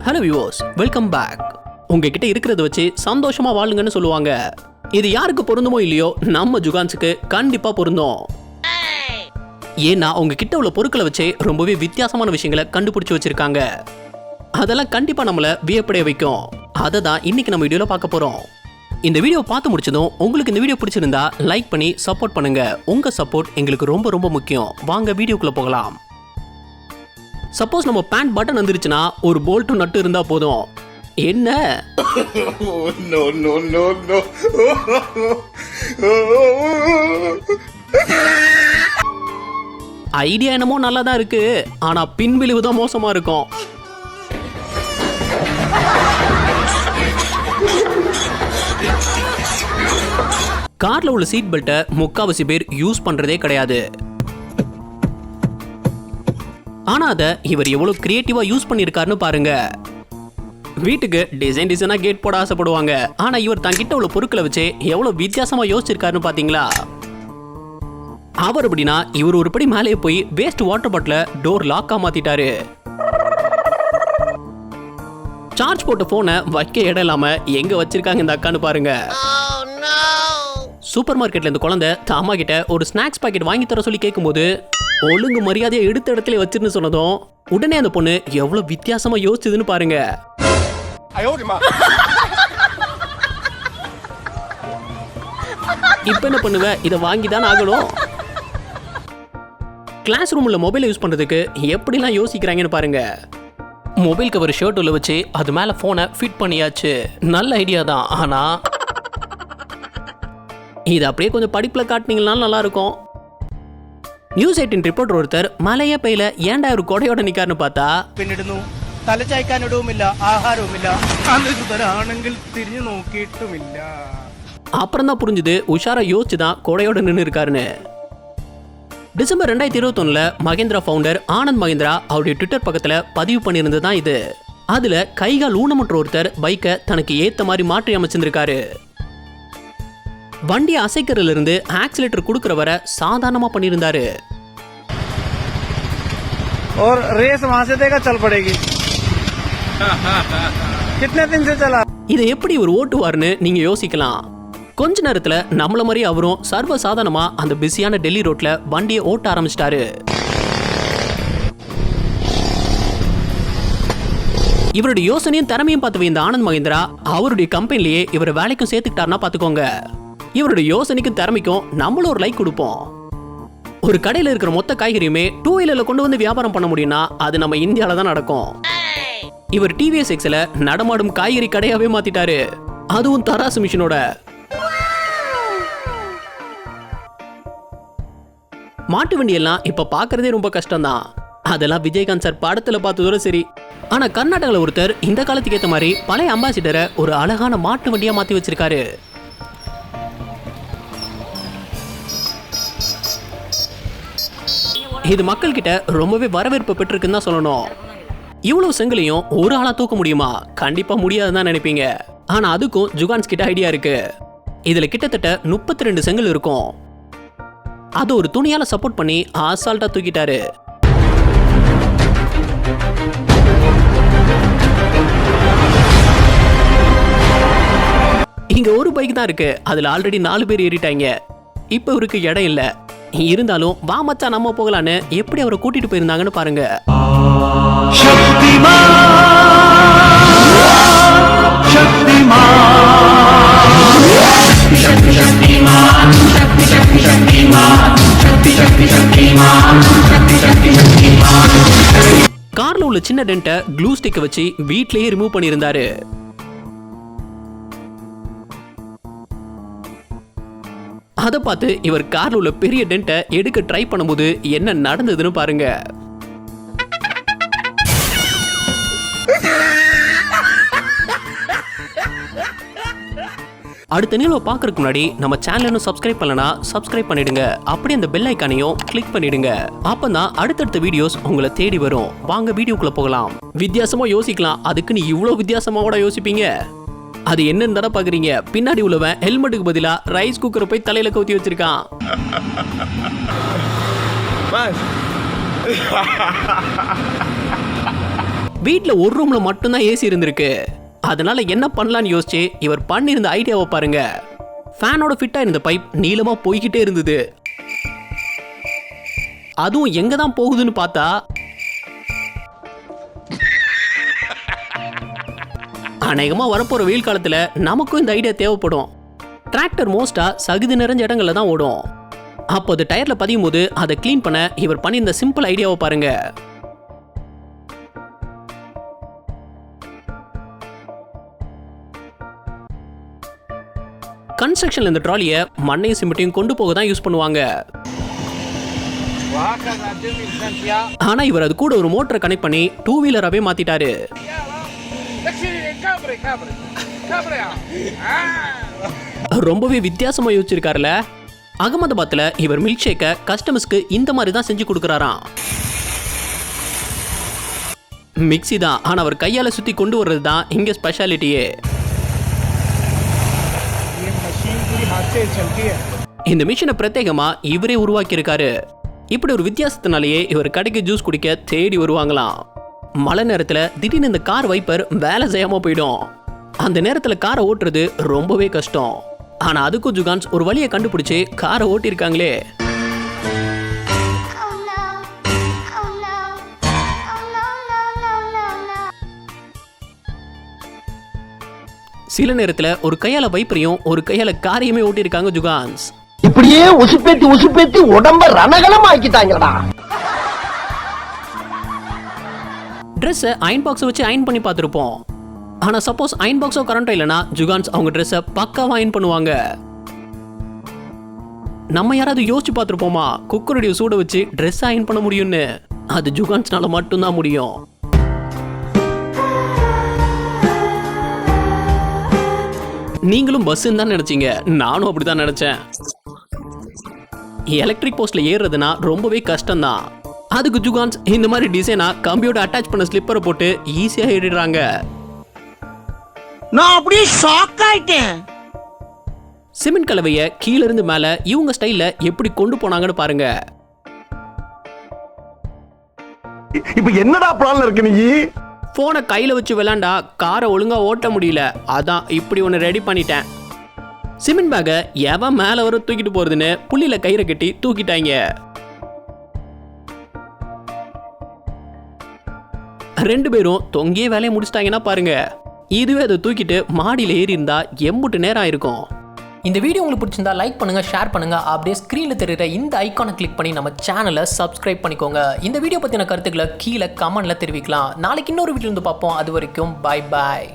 Hello viewers, welcome back. உங்ககிட்ட இருக்கிறத வச்சு சந்தோஷமா வாழுங்கன்னு சொல்லுவாங்க. இது யாருக்கு பொருந்துமோ இல்லையோ, நம்ம ஜுகான்ஸுக்கு கண்டிப்பா பொருந்தும். ஏன்னா உங்ககிட்ட உள்ள பொருட்களை வச்சு ரொம்பவே வித்தியாசமான விஷயங்களை கண்டுபிடிச்சு வச்சிருக்காங்க. அதெல்லாம் கண்டிப்பா நம்மள வியப்படைய வைக்கும். அதை தான் இன்னைக்கு நம்ம வீடியோல பார்க்க போறோம். இந்த வீடியோ பார்த்து முடிச்சதும் உங்களுக்கு இந்த வீடியோ பிடிச்சிருந்தா லைக் பண்ணி சப்போர்ட் பண்ணுங்க. உங்க சப்போர்ட் எங்களுக்கு ரொம்ப ரொம்ப முக்கியம். வாங்க வீடியோக்குள்ள போகலாம். சப்போஸ் நம்ம பேண்ட் பட்டன் வந்துருச்சுன்னா ஒரு போல்ட் நட்டு இருந்தா போதும். என்ன ஐடியா என்னமோ நல்லா தான் இருக்கு, ஆனா பின்விளைவு தான் மோசமா இருக்கும். கார்ல உள்ள சீட் பெல்ட்டை முக்காவாசி பேர் யூஸ் பண்றதே கிடையாது. ஆனா அதை இவர் எவ்வளவு கிரியேட்டிவா யூஸ் பண்ணிருக்காருன்னு பாருங்க. வீட்டுக்கு டிசைனா கேட் போட ஆசைப்படுவாங்க. ஆனா இவர் தங்கிட்ட உள்ள பொருட்களை வச்சு எவ்வளவு வித்தியாசமா யோசிச்சிருக்காருன்னு பாத்தீங்களா? அவர் அப்படின்னா இவர் ஒரு படி மேலே போய் வேஸ்ட் வாட்டர் பாட்டில டோர் லாக்கா மாத்திட்டாரு. சார்ஜ் போட்ட போனை வைக்க இடம் இல்லாம எங்க வச்சிருக்காங்க இந்த அக்கான்னு பாருங்க. சூப்பர் மார்க்கெட்ல இந்த குழந்தை அம்மா கிட்ட ஒரு ஸ்நாக்ஸ் பாக்கெட் வாங்கி தர சொல்லி கேட்கும்போது ஒழுங்கு மரியாதையை எடுத்த இடத்துல வச்சிருந்து சொன்னதும் உடனே அந்த பொண்ணு எவ்வளவு வித்தியாசமா யோசிச்சதுன்னு பாருங்க. இப்ப என்ன பண்ணுவ, இதை வாங்கிதான் ஆகணும். கிளாஸ் ரூம்ல மொபைல் யூஸ் பண்றதுக்கு எப்படிலாம் யோசிக்கிறாங்கன்னு பாருங்க. மொபைல் கவர் ஷர்ட் உள்ள வச்சு அது மேல போனை ஃபிட் பண்ணியாச்சு. நல்ல ஐடியா தான், ஆனா இது அப்படியே கொஞ்சம் படிப்புல காட்டினீங்கன்னா நல்லா இருக்கும். நியூஸ் 18 ரிப்போர்ட்டர் ஒருத்தர் மழையே பெய்யல ஏன்டா ஒரு கொடையோட நிக்காருன்னு பார்த்தா പിന്നിടുന്നു തലചായ്ക്കാനിടവുമില്ല ആഹാരവുമില്ല അനൃതരാണെങ്കിൽ തിരിഞ്ഞു നോക്കിയിട്ടുമില്ല. அப்புறம் தான் புரிஞ்சுது உஷாரா யோசிச்சு தான் கொடையோட நின்று இருக்காருன்னு. டிசம்பர் 2021 மகேந்திரா ஃபவுண்டர் ஆனந்த் மகேந்திரா அவருடைய ட்விட்டர் பக்கத்துல பதிவு பண்ணியிருந்தது தான் இது. அதுல கைகால் ஊனமுற்ற ஒருத்தர் பைக்கை தனக்கு ஏத்த மாதிரி மாற்றி அமைச்சிருக்காரு. வண்டி அசைக்கிறதுல இருந்து ஆக்சிலேட்டர் கொடுக்கிற வரை சாதாரணமா பண்ணியிருந்தாரு. और रेस वहां से देगा चल पड़ेगी. कितने दिन से चला? இதை எப்படி ஒரு ஓட்டுவார்னு நீங்க யோசிக்கலாம். கொஞ்ச நேரத்துல நம்மள மாதிரி அவரும் சர்வ சாதாரணமா அந்த பிஸியான டெல்லி ரோட்ல வண்டியை ஓட்ட ஆரம்பிச்சிட்டாரு. இவருடைய யோசனையும் திறமையும் பார்த்து இந்த ஆனந்த் மகேந்திரா அவருடைய கம்பெனிலேயே இவரை வேலைக்கும் சேர்த்துக்கிட்டாருன்னா பாத்துக்கோங்க. இவருடைய யோசனைக்கும் திறமைக்கும் நம்மளும் ஒரு லைக் கொடுப்போம். ஒரு கடையில இருக்கிற மொத்த காய்கறியுமே 2 வீலர்ல கொண்டு வந்து வியாபாரம் பண்ண முடியும்னா அது நம்ம இந்தியால தான் நடக்கும். இவர் டிவிஎஸ் எக்ஸ்ல நடமாடும் காய்கறி கடையாவே மாத்திட்டாரு, அதுவும் தராசு மிஷினோட. மாட்டு வண்டி எல்லாம் இப்ப பாக்குறதே ரொம்ப கஷ்டம் தான். அதெல்லாம் விஜயகாந்த் சார் படத்துல பார்த்ததோட சரி. ஆனா கர்நாடகால ஒருத்தர் இந்த காலத்துக்கு ஏத்த மாதிரி பழைய அம்பாசிடரை ஒரு அழகான மாட்டு வண்டியா மாத்தி வச்சிருக்காரு. இது மக்கள் கிட்ட ரொம்பவே வரவேற்பு பெற்றிருக்குன்னு தான் சொல்லணும். இவ்வளவு செங்கலையும் ஒரு ஆளா தூக்க முடியுமா? கண்டிப்பா முடியாதுதான் நினைப்பீங்க. ஆனா அதுக்கும் ஜுகான்ஸ் கிட்ட ஐடியா இருக்கு. இதுல கிட்டத்தட்ட 32 செங்கல் இருக்கும். அது ஒரு துணியால சப்போர்ட் பண்ணி அசால்ட்டா தூக்கிட்டாரு. இங்க ஒரு பைக் தான் இருக்கு. அதுல ஆல்ரெடி 4 பேர் ஏறிட்டாங்க. இப்ப இவருக்கு இடம் இல்ல. இருந்தாலும் வா மச்சா நம்ம போகலான்னு எப்படி அவரை கூட்டிட்டு போயிருந்தாங்கன்னு பாருங்க. கார்ல உள்ள சின்ன டென்ட்டை க்ளூ ஸ்டிக் வச்சு வீட்லயே ரிமூவ் பண்ணியிருந்தாரு. அதை பார்த்து இவர் கார்ல உள்ள பெரிய டென்ட்டை எடுக்க ட்ரை பண்ணும்போது என்ன நடந்ததுன்னு பாருங்க. அடுத்த நிகழ்வை பார்க்கறதுக்கு முன்னாடி நம்ம சேனலை சப்ஸ்கிரைப் பண்ணலனா சப்ஸ்கிரைப் பண்ணிடுங்க. அப்படியே அந்த பெல் ஐக்கானையும் கிளிக் பண்ணிடுங்க. அப்பதான் அடுத்தடுத்த வீடியோஸ் உங்களை தேடி வரும். வாங்க வீடியோக்குள்ள போகலாம். வித்தியாசமா யோசிக்கலாம், அதுக்கு நீ இவ்வளவு வித்தியாசமாவோட யோசிப்பீங்க? அது என்னன்னு தானே பாக்குறீங்க? பின்னாடி உள்ளவன் ஹெல்மெட்டுக்கு பதிலா ரைஸ் குக்கரை போய் தலையில கவுத்தி வச்சிருக்கான். வீட்டில் ஒரு ரூம்ல மட்டும்தான் ஏசி இருந்திருக்கு. அதனால என்ன பண்ணலான்னு யோசிச்சு இவர் பண்ணியிருந்த ஐடியாவை பாருங்க. ஃபேனோட ஃபிட்டா இருந்த பைப் நீளமா போய்கிட்டே இருந்தது. அதுவும் எங்க தான் போகுதுன்னு பார்த்தா அநேகமா வரப்போற வெயில் காலத்துல நமக்கும் இந்த ஐடியா தேவைப்படும். டிராக்டர் மோஸ்டா சகுதி நிறைஞ்ச இடங்கள்ல தான் ஓடும். அப்போ அது டயர்ல பதியும் போது அதை கிளீன் பண்ண இவர் பண்ணியிருந்த சிம்பிள் ஐடியாவை பாருங்க. கன்ஸ்ட்ரக்ஷன்ல இந்த ட்ராலியை மண்ணையும் சிமெண்ட்டையும் கொண்டு போக தான் யூஸ் பண்ணுவாங்க. ஆனா இவர் அது கூட ஒரு மோட்டரை கனெக்ட் பண்ணி 2 வீலராகவே மாத்திட்டாரு. ரொம்பவே வித்தியாசமா யோசிச்சிருக்காருல. அகமதாபாத்ல இவர் மில்க் ஷேக்கை கஸ்டமர்ஸ்க்கு இந்த மாதிரி தான் செஞ்சு கொடுக்குறாராம். மிக்ஸி தான், ஆனா அவர் கையால சுத்தி கொண்டு வர்றது தான் இங்க ஸ்பெஷாலிட்டியே. இந்த மிஷினை பிரத்யேகமா இவரே உருவாக்கி இருக்காரு. இப்படி ஒரு வித்தியாசத்தினாலேயே இவர் கடைக்கு ஜூஸ் குடிக்க தேடி வருவாங்களாம். மழை நேரத்துல திடீர்னு இந்த கார் வைப்பர் வேலை செய்யாம போயிடும். அந்த நேரத்துல காரை ஓட்டுறது ரொம்பவே கஷ்டம். ஆனா அதுக்கும் ஜுகான்ஸ் ஒரு வழியை கண்டுபிடிச்சு காரை ஓட்டிருக்காங்களே. சில நேரத்துல ஒரு கையால வைப்பரையும் ஒரு கையால காரையுமே ஓட்டிருக்காங்க ஜுகான்ஸ். இப்படியே உசுப்பேத்தி உடம்ப ரணகலம் ஆக்கிட்டாங்கடா. ட்ரெஸ்ஸை அயன் பாக்ஸை வச்சு அயன் பண்ணி பார்த்துருப்போம். ஆனா சப்போஸ் அயன் பாக்ஸோ கரண்டோ இல்லைன்னா ஜுகான்ஸ் அவங்க ட்ரெஸ்ஸை பக்காவா அயன் பண்ணுவாங்க. நம்ம யாராவது யோசிச்சு பார்த்துருப்போமா குக்கருடைய சூட வச்சு ட்ரெஸ் அயன் பண்ண முடியும்னு? அது ஜுகான்ஸ்னால மட்டும்தான் முடியும். நீங்களும் பஸ்ன்னு தான் நினைச்சீங்க, நானும் அப்படிதான் நினைச்சேன். எலக்ட்ரிக் போஸ்ட்ல ஏறுறதுனா ரொம்பவே கஷ்டம்தான். அதுக்கு ஜுகான்ஸ் இந்த மாதிரி டிசைனா கம்ப்யூட்டர் அட்டாச் பண்ண ஸ்லிப்பரை போட்டு ஈஸியா ஏறிடுறாங்க. நான் அப்படியே ஷாக் ஆயிட்டேன். சிமெண்ட் கலவையை கீழ இருந்து மேல இவங்க ஸ்டைல்ல எப்படி கொண்டு போனாங்கன்னு பாருங்க. இப்ப என்னடா பிளான்ல இருக்கு நீ? போனை கையில வச்சு விளையாண்டா காரை ஒழுங்கா ஓட்ட முடியல, அதான் இப்படி ஒன்னு ரெடி பண்ணிட்டேன். சிமெண்ட் பேக்கை எவன் மேல வர தூக்கிட்டு போறதுன்னு புள்ளியில கயிறை கட்டி தூக்கிட்டாங்க. 2 பேரும் தொங்கியே வேலையை முடிச்சிட்டாங்கன்னா பாருங்க. இதுவே அதை தூக்கிட்டு மாடியில் ஏறி இருந்தா எம்புட்டு நேரம் ஆயிருக்கும். இந்த வீடியோ உங்களுக்கு பிடிச்சிருந்தா லைக் பண்ணுங்க, ஷேர் பண்ணுங்க. அப்படியே ஸ்க்ரீன்ல தெரியுற இந்த ஐகானை கிளிக் பண்ணி நம்ம சேனலை சப்ஸ்கிரைப் பண்ணிக்கோங்க. இந்த வீடியோ பத்தின கருத்துக்களை கீழே கமெண்ட்ல தெரிவிக்கலாம். நாளைக்கு இன்னொரு வீடியோ வந்து பார்ப்போம். அது வரைக்கும் பை பாய்.